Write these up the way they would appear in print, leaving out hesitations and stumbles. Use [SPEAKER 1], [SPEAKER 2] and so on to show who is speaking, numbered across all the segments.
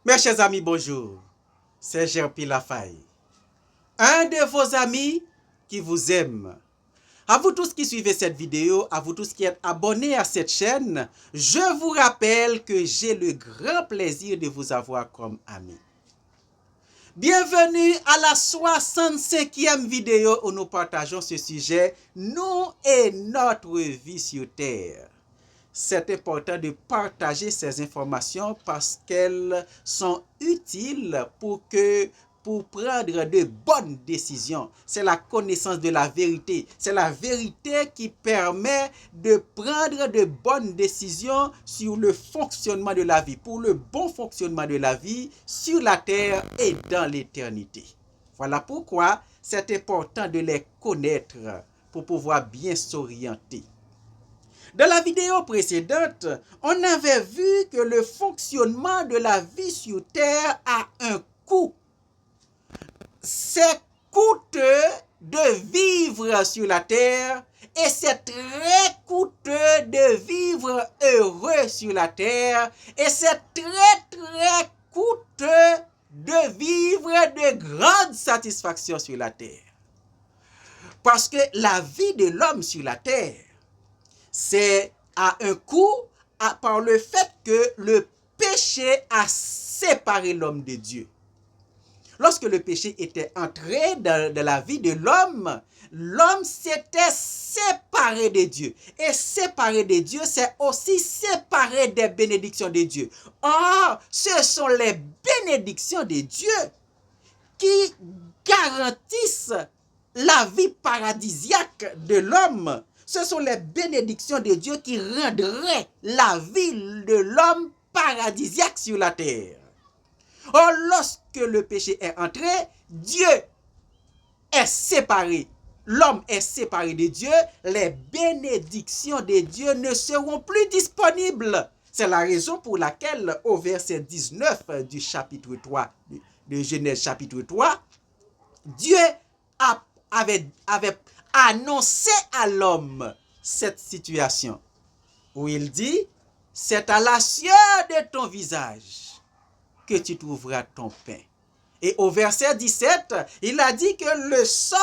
[SPEAKER 1] Mes chers amis, bonjour. C'est Gerpi Lafaille, un de vos amis qui vous aime. À vous tous qui suivez cette vidéo, à vous tous qui êtes abonnés à cette chaîne, je vous rappelle que j'ai le grand plaisir de vous avoir comme ami. Bienvenue à la 65e vidéo où nous partageons ce sujet, nous et notre vie sur Terre. C'est important de partager ces informations parce qu'elles sont utiles pour prendre de bonnes décisions. C'est la connaissance de la vérité. C'est la vérité qui permet de prendre de bonnes décisions sur le fonctionnement de la vie, pour le bon fonctionnement de la vie sur la terre et dans l'éternité. Voilà pourquoi c'est important de les connaître pour pouvoir bien s'orienter. Dans la vidéo précédente, on avait vu que le fonctionnement de la vie sur Terre a un coût. C'est coûteux de vivre sur la Terre et c'est très coûteux de vivre heureux sur la Terre et c'est très coûteux de vivre de grandes satisfactions sur la Terre. Parce que la vie de l'homme sur la Terre, c'est à un coût par le fait que le péché a séparé l'homme de Dieu. Lorsque le péché était entré dans la vie de l'homme, l'homme s'était séparé de Dieu. Et séparé de Dieu, c'est aussi séparé des bénédictions de Dieu. Or, ce sont les bénédictions de Dieu qui garantissent la vie paradisiaque de l'homme. Ce sont les bénédictions de Dieu qui rendraient la vie de l'homme paradisiaque sur la terre. Or, lorsque le péché est entré, Dieu est séparé. L'homme est séparé de Dieu. Les bénédictions de Dieu ne seront plus disponibles. C'est la raison pour laquelle, au verset 19 du chapitre 3, de Genèse chapitre 3, Dieu avait annoncé à l'homme cette situation où il dit, c'est à la sueur de ton visage que tu trouveras ton pain. Et au verset 17, il a dit que le sol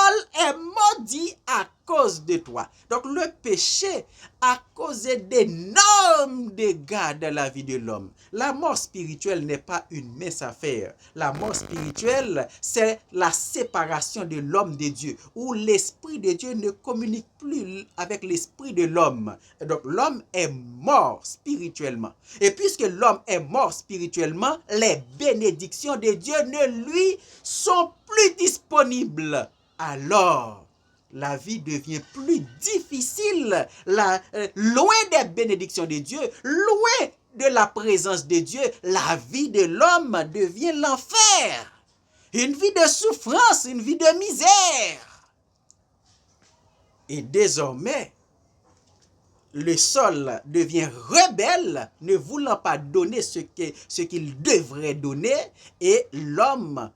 [SPEAKER 1] est maudit à cause de toi. Donc le péché a causé d'énormes dégâts dans la vie de l'homme. La mort spirituelle n'est pas une mince affaire. La mort spirituelle, c'est la séparation de l'homme de Dieu, où l'esprit de Dieu ne communique plus avec l'esprit de l'homme. Donc l'homme est mort spirituellement. Et puisque l'homme est mort spirituellement, les bénédictions de Dieu ne lui sont plus disponibles. Alors, la vie devient plus difficile, loin des bénédictions de Dieu, loin de la présence de Dieu, la vie de l'homme devient l'enfer. Une vie de souffrance, une vie de misère. Et désormais, le sol devient rebelle, ne voulant pas donner ce qu'il devrait donner, et l'homme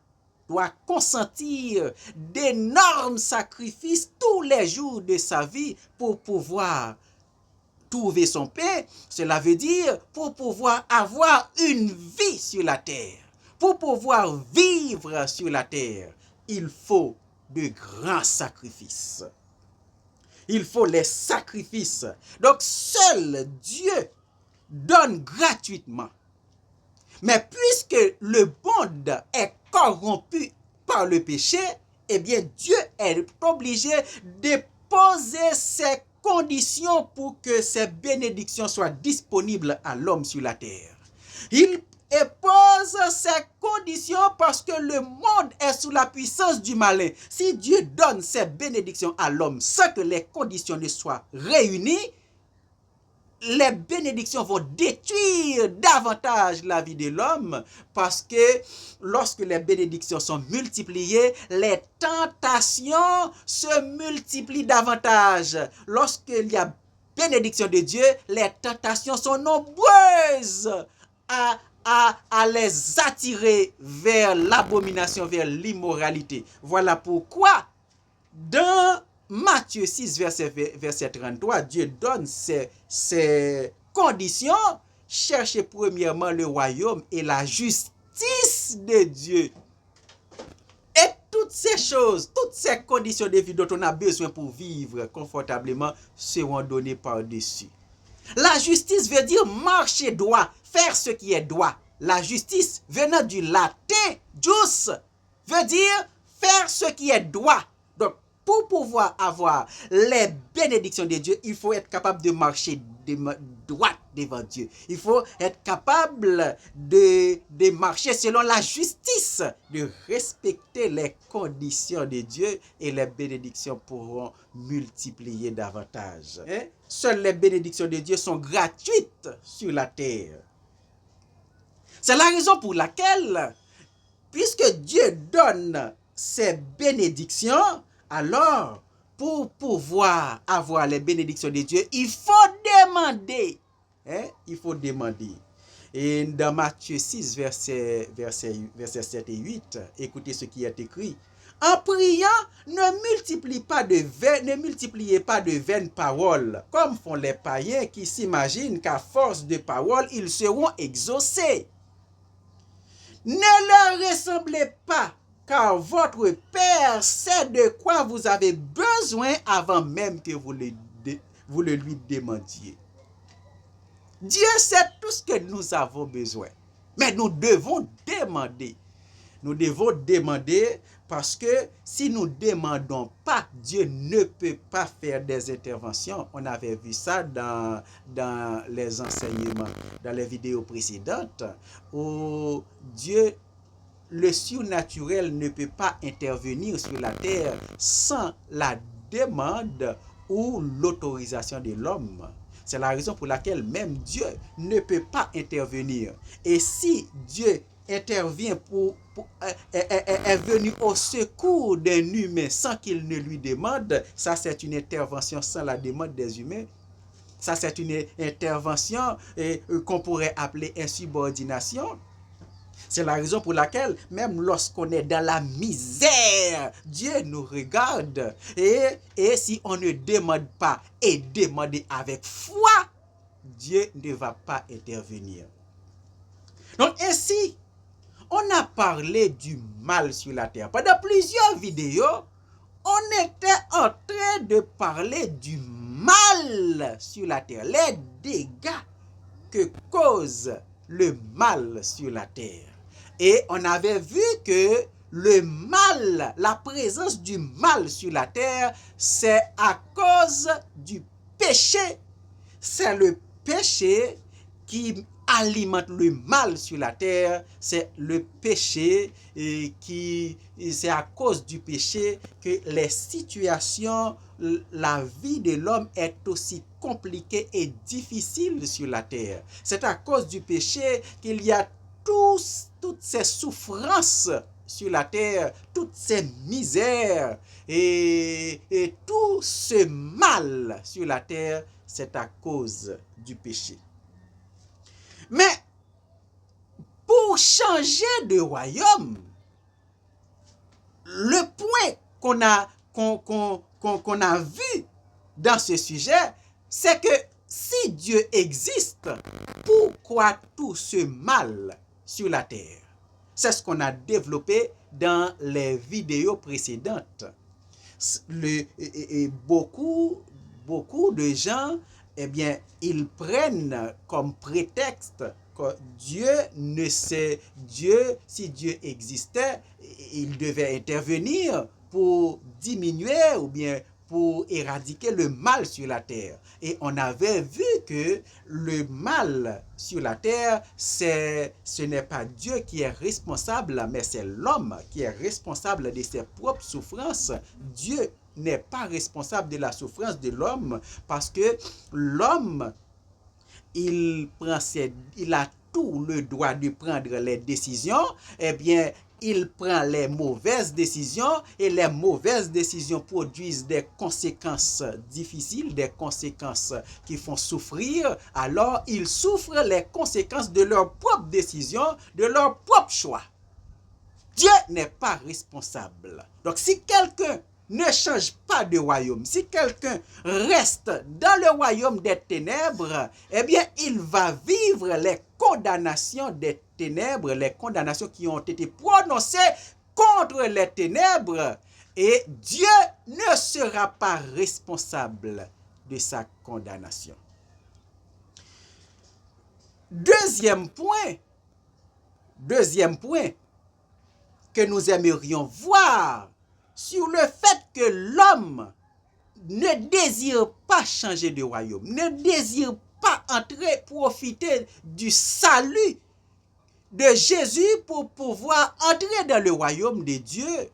[SPEAKER 1] doit consentir d'énormes sacrifices tous les jours de sa vie pour pouvoir trouver son pain. Cela veut dire pour pouvoir avoir une vie sur la terre. Pour pouvoir vivre sur la terre, il faut de grands sacrifices. Il faut les sacrifices. Donc seul Dieu donne gratuitement. Mais puisque le monde est corrompu par le péché, eh bien Dieu est obligé de poser ses conditions pour que ces bénédictions soient disponibles à l'homme sur la terre. Il pose ces conditions parce que le monde est sous la puissance du malin. Si Dieu donne ces bénédictions à l'homme sans que les conditions ne soient réunies, les bénédictions vont détruire davantage la vie de l'homme parce que lorsque les bénédictions sont multipliées, les tentations se multiplient davantage. Lorsqu'il y a bénédiction de Dieu, les tentations sont nombreuses à les attirer vers l'abomination, vers l'immoralité. Voilà pourquoi dans Matthieu 6, verset 33, Dieu donne ces conditions. Cherchez premièrement le royaume et la justice justice de Dieu. Et toutes ces choses, toutes ces conditions de vie dont on a besoin pour vivre confortablement seront données par-dessus. La justice veut dire marcher droit, faire ce qui est droit. La justice, venant du latin, jus, veut dire faire ce qui est droit. Donc, pour pouvoir avoir les bénédictions de Dieu, il faut être capable de marcher droit devant Dieu. Il faut être capable de marcher selon la justice, de respecter les conditions de Dieu et les bénédictions pourront multiplier davantage. Seules les bénédictions de Dieu sont gratuites sur la terre. C'est la raison pour laquelle, puisque Dieu donne ses bénédictions, alors, pour pouvoir avoir les bénédictions de Dieu, il faut demander. Il faut demander. Et dans Matthieu 6, versets 7 et 8, écoutez ce qui est écrit. En priant, ne multipliez pas de vaines paroles, comme font les païens qui s'imaginent qu'à force de paroles, ils seront exaucés. Ne leur ressemblez pas, car votre Père sait de quoi vous avez besoin avant même que vous le lui demandiez. Dieu sait tout ce que nous avons besoin, mais nous devons demander. Nous devons demander parce que si nous ne demandons pas, Dieu ne peut pas faire des interventions. On avait vu ça dans les enseignements, dans les vidéos précédentes, où Dieu, le surnaturel, ne peut pas intervenir sur la terre sans la demande ou l'autorisation de l'homme. C'est la raison pour laquelle même Dieu ne peut pas intervenir. Et si Dieu intervient est venu au secours d'un humain sans qu'il ne lui demande, ça c'est une intervention sans la demande des humains. Ça c'est une intervention qu'on pourrait appeler insubordination. C'est la raison pour laquelle, même lorsqu'on est dans la misère, Dieu nous regarde. Et si on ne demande pas et demander avec foi, Dieu ne va pas intervenir. Donc ainsi, on a parlé du mal sur la terre. Pendant plusieurs vidéos, on était en train de parler du mal sur la terre, les dégâts que cause le mal sur la terre. Et on avait vu que le mal, la présence du mal sur la terre, c'est à cause du péché. C'est le péché qui alimente le mal sur la terre. C'est le péché c'est à cause du péché que les situations, la vie de l'homme est aussi compliquée et difficile sur la terre. C'est à cause du péché qu'il y a toutes ces souffrances sur la terre, toutes ces misères et tout ce mal sur la terre, c'est à cause du péché. Mais pour changer de royaume, le point qu'on a vu dans ce sujet, c'est que si Dieu existe, pourquoi tout ce mal sur la terre? C'est ce qu'on a développé dans les vidéos précédentes. Beaucoup de gens, eh bien, ils prennent comme prétexte que si Dieu existait, il devait intervenir pour diminuer ou bien pour éradiquer le mal sur la terre. Et on avait vu que le mal sur la terre, ce n'est pas Dieu qui est responsable, mais c'est l'homme qui est responsable de ses propres souffrances. Dieu n'est pas responsable de la souffrance de l'homme parce que l'homme, il a tout le droit de prendre les décisions. Eh bien, il prend les mauvaises décisions et les mauvaises décisions produisent des conséquences difficiles, des conséquences qui font souffrir. Alors, ils souffrent les conséquences de leurs propres décisions, de leurs propres choix. Dieu n'est pas responsable. Donc, si quelqu'un ne change pas de royaume, si quelqu'un reste dans le royaume des ténèbres, eh bien, il va vivre les condamnations des ténèbres, les condamnations qui ont été prononcées contre les ténèbres. Et Dieu ne sera pas responsable de sa condamnation. Deuxième point que nous aimerions voir sur le fait que l'homme ne désire pas changer de royaume, ne désire pas entrer, profiter du salut de Jésus pour pouvoir entrer dans le royaume de Dieu,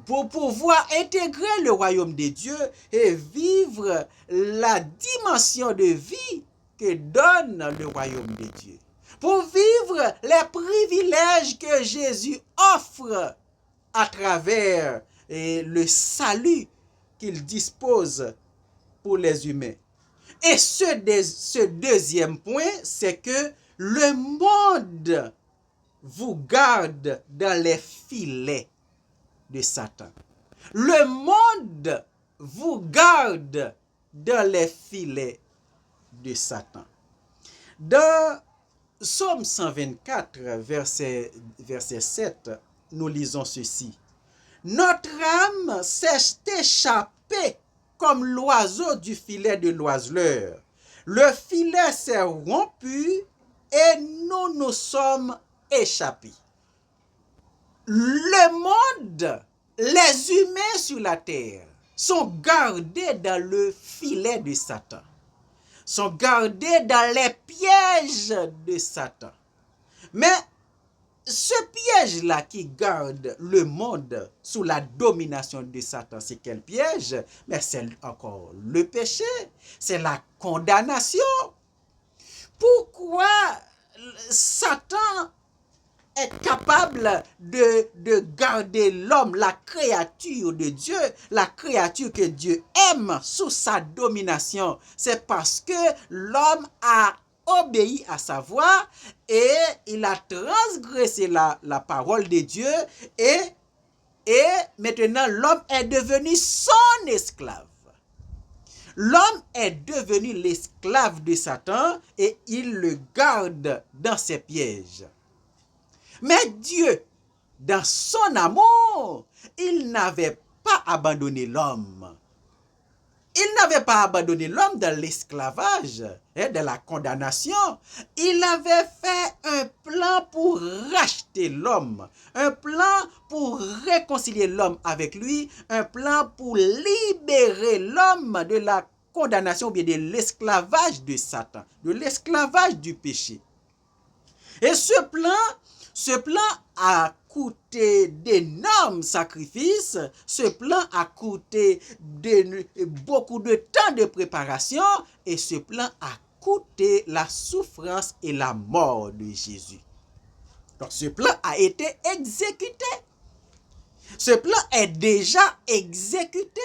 [SPEAKER 1] pour pouvoir intégrer le royaume de Dieu et vivre la dimension de vie que donne le royaume de Dieu, pour vivre les privilèges que Jésus offre à travers le salut qu'il dispose pour les humains. Et ce deuxième point, c'est que le monde vous garde dans les filets de Satan. Le monde vous garde dans les filets de Satan. Dans Psaume 124, verset 7, nous lisons ceci. Notre âme s'est échappée comme l'oiseau du filet de l'oiseleur. Le filet s'est rompu et nous nous sommes échappés. Le monde, les humains sur la terre sont gardés dans le filet de Satan, sont gardés dans les pièges de Satan. Mais ce piège-là qui garde le monde sous la domination de Satan, c'est quel piège? Mais c'est encore le péché, c'est la condamnation. Pourquoi Satan est capable de garder l'homme, la créature de Dieu, la créature que Dieu aime sous sa domination? C'est parce que l'homme a obéi à sa voix et il a transgressé la parole de Dieu et maintenant l'homme est devenu son esclave. L'homme est devenu l'esclave de Satan et il le garde dans ses pièges. Mais Dieu, dans son amour, il n'avait pas abandonné l'homme. Il n'avait pas abandonné l'homme dans l'esclavage, dans la condamnation. Il avait fait un plan pour racheter l'homme, un plan pour réconcilier l'homme avec lui, un plan pour libérer l'homme de la condamnation ou bien de l'esclavage de Satan, de l'esclavage du péché. Et ce plan a coûté d'énormes sacrifices, ce plan a coûté beaucoup de temps de préparation et ce plan a coûté la souffrance et la mort de Jésus. Donc ce plan a été exécuté. Ce plan est déjà exécuté.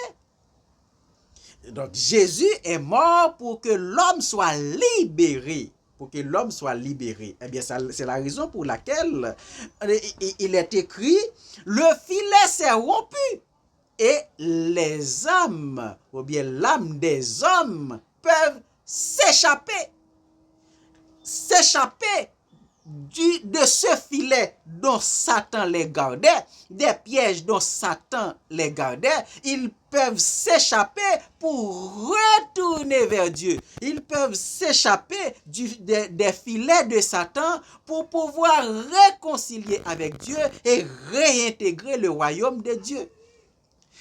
[SPEAKER 1] Donc Jésus est mort pour que l'homme soit libéré. Pour que l'homme soit libéré. Eh bien, c'est la raison pour laquelle il est écrit, le filet s'est rompu et les âmes, ou bien l'âme des hommes peuvent s'échapper de ce filet dont Satan les gardait, des pièges dont Satan les gardait. Ils peuvent s'échapper pour retourner vers Dieu. Ils peuvent s'échapper des filets de Satan pour pouvoir réconcilier avec Dieu et réintégrer le royaume de Dieu.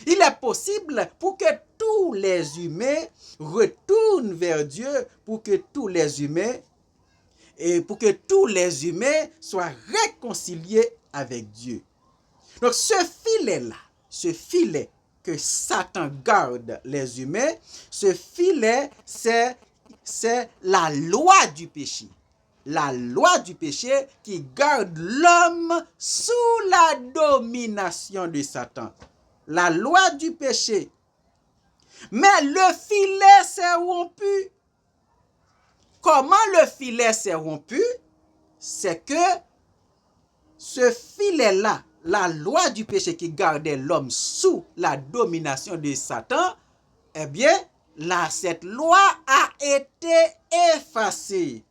[SPEAKER 1] Il est possible pour que tous les humains retournent vers Dieu, pour que tous les humains soient réconciliés avec Dieu. Donc ce filet que Satan garde les humains, ce filet, c'est la loi du péché. La loi du péché qui garde l'homme sous la domination de Satan. La loi du péché. Mais le filet s'est rompu. Comment le filet s'est rompu? C'est que ce filet-là, la loi du péché qui gardait l'homme sous la domination de Satan, eh bien, là, cette loi a été effacée.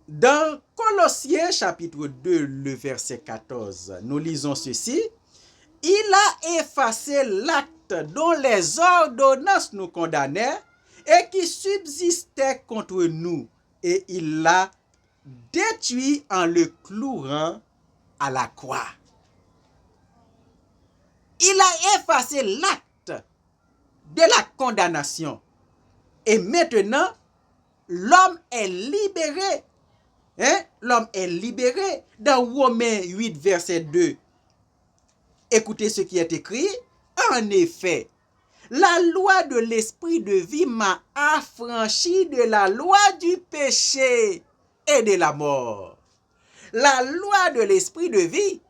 [SPEAKER 1] Dans Colossiens chapitre 2, le verset 14, nous lisons ceci. Il a effacé l'acte dont les ordonnances nous condamnaient et qui subsistait contre nous, et il l'a détruit en le clouant à la croix. Il a effacé l'acte de la condamnation. Et maintenant, l'homme est libéré. L'homme est libéré. Dans Romains 8, verset 2, écoutez ce qui est écrit. En effet, la loi de l'esprit de vie m'a affranchi de la loi du péché et de la mort. La loi de l'esprit de vie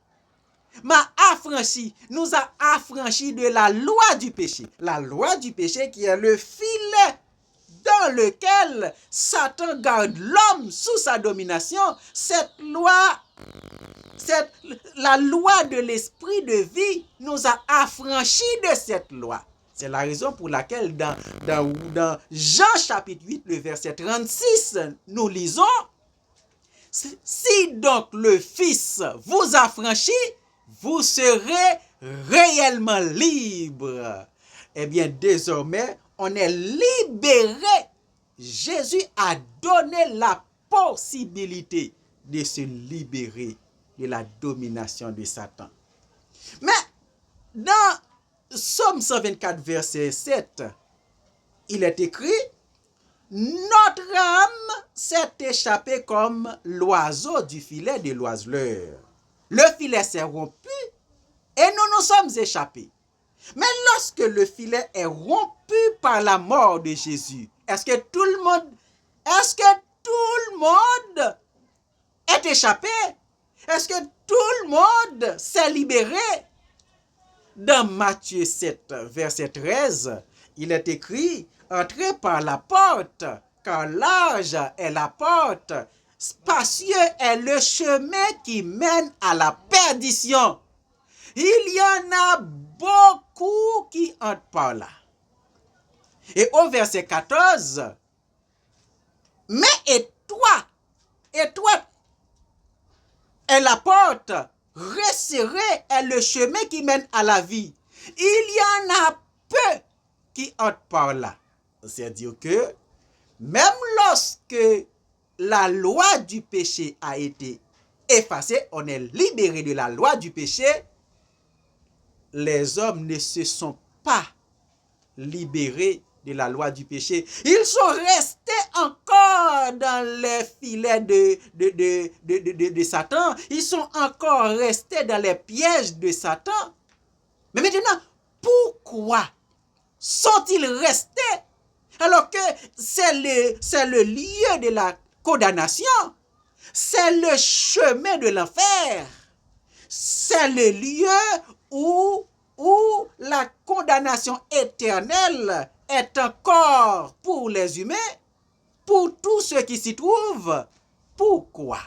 [SPEAKER 1] m'a affranchi, nous a affranchi de la loi du péché. La loi du péché qui est le filet dans lequel Satan garde l'homme sous sa domination. La loi de l'esprit de vie nous a affranchis de cette loi. C'est la raison pour laquelle dans Jean chapitre 8, le verset 36, nous lisons, si donc le Fils vous affranchit, vous serez réellement libre. Eh bien, désormais, on est libéré. Jésus a donné la possibilité de se libérer de la domination de Satan. Mais dans Psaume 124, verset 7, il est écrit, notre âme s'est échappée comme l'oiseau du filet de l'oiseleur. Le filet s'est rompu et nous nous sommes échappés. Mais lorsque le filet est rompu par la mort de Jésus, est-ce que tout le monde est échappé? Est-ce que tout le monde s'est libéré? Dans Matthieu 7, verset 13, il est écrit, entrez par la porte, car large est la porte, spacieux est le chemin qui mène à la perdition. Il y en a beaucoup qui entrent par là. Et au verset 14, mais étroite est la porte, resserré est le chemin qui mène à la vie. Il y en a peu qui entrent par là. C'est-à-dire que même lorsque la loi du péché a été effacée, on est libéré de la loi du péché, les hommes ne se sont pas libérés de la loi du péché. Ils sont restés encore dans les filets de Satan. Ils sont encore restés dans les pièges de Satan. Mais maintenant, pourquoi sont-ils restés alors que c'est le lieu de la condamnation? C'est le chemin de l'enfer. C'est le lieu où la condamnation éternelle est encore pour les humains, pour tous ceux qui s'y trouvent. Pourquoi?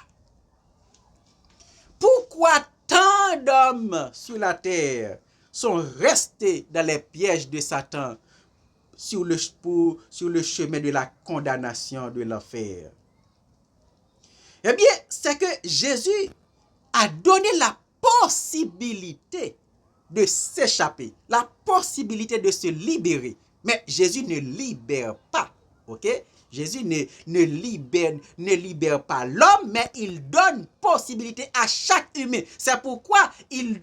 [SPEAKER 1] Pourquoi tant d'hommes sur la terre sont restés dans les pièges de Satan sur le chemin de la condamnation de l'enfer? Eh bien, c'est que Jésus a donné la possibilité de s'échapper, la possibilité de se libérer. Mais Jésus ne libère pas, ok? Jésus ne libère pas l'homme, mais il donne possibilité à chaque humain. C'est pourquoi il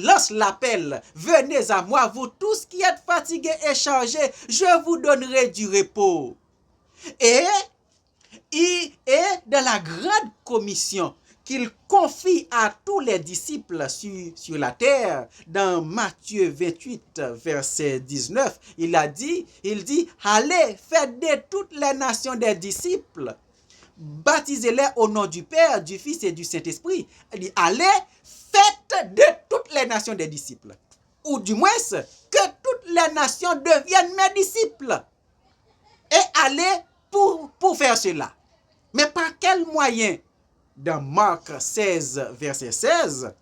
[SPEAKER 1] lance l'appel. Venez à moi, vous tous qui êtes fatigués et chargés, je vous donnerai du repos. Et dans la grande commission qu'il confie à tous les disciples sur la terre, dans Matthieu 28, verset 19, il dit, allez, faites de toutes les nations des disciples, baptisez-les au nom du Père, du Fils et du Saint-Esprit. Il dit, allez, faites de toutes les nations des disciples. Ou du moins, que toutes les nations deviennent mes disciples. Et allez pour faire cela. Mais par quel moyen? Dans Marc 16, verset 16,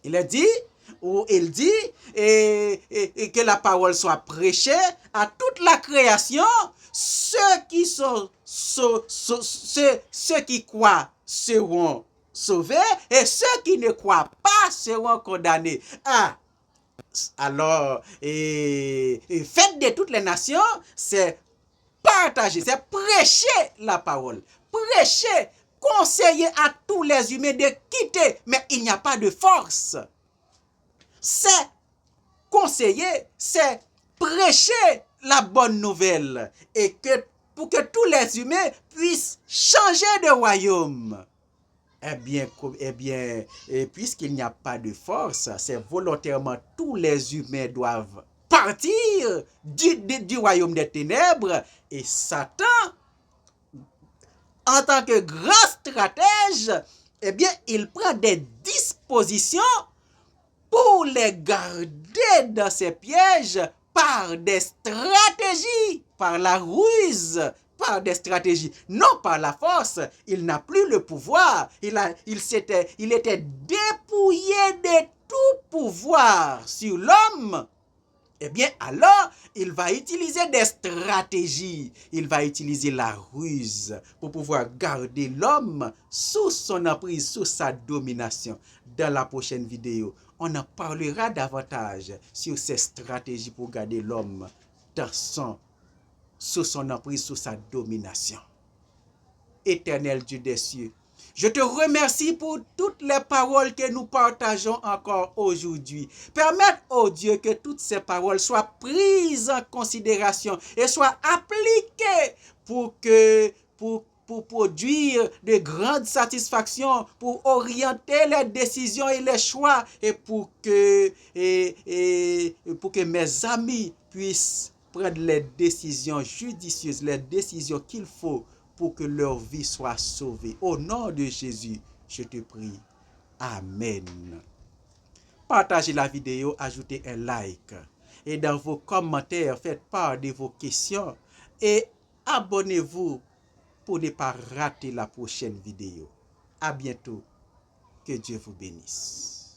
[SPEAKER 1] Il dit, et que la parole soit prêchée à toute la création, ceux qui croient seront sauvés et ceux qui ne croient pas seront condamnés. Ah, alors, faites de toutes les nations, c'est partager, c'est prêcher la parole. Prêcher, conseiller à tous les humains de quitter, mais il n'y a pas de force. C'est conseiller, c'est prêcher la bonne nouvelle et que pour que tous les humains puissent changer de royaume. Puisqu'il n'y a pas de force, c'est volontairement tous les humains doivent partir du royaume des ténèbres et Satan, en tant que grand stratège, il prend des dispositions pour les garder dans ses pièges par des stratégies, par la ruse, par des stratégies, non par la force. Il n'a plus le pouvoir. Il était dépouillé de tout pouvoir sur l'homme. Alors, il va utiliser des stratégies. Il va utiliser la ruse pour pouvoir garder l'homme sous son emprise, sous sa domination. Dans la prochaine vidéo, on en parlera davantage sur ces stratégies pour garder l'homme sous son emprise, sous sa domination. Éternel Dieu des cieux, je te remercie pour toutes les paroles que nous partageons encore aujourd'hui. Permette, oh Dieu, que toutes ces paroles soient prises en considération et soient appliquées pour produire de grandes satisfactions, pour orienter les décisions et les choix et pour que mes amis puissent prendre les décisions judicieuses, les décisions qu'il faut pour que leur vie soit sauvée. Au nom de Jésus, je te prie. Amen. Partagez la vidéo, ajoutez un like. Et dans vos commentaires, faites part de vos questions. Et abonnez-vous pour ne pas rater la prochaine vidéo. À bientôt. Que Dieu vous bénisse.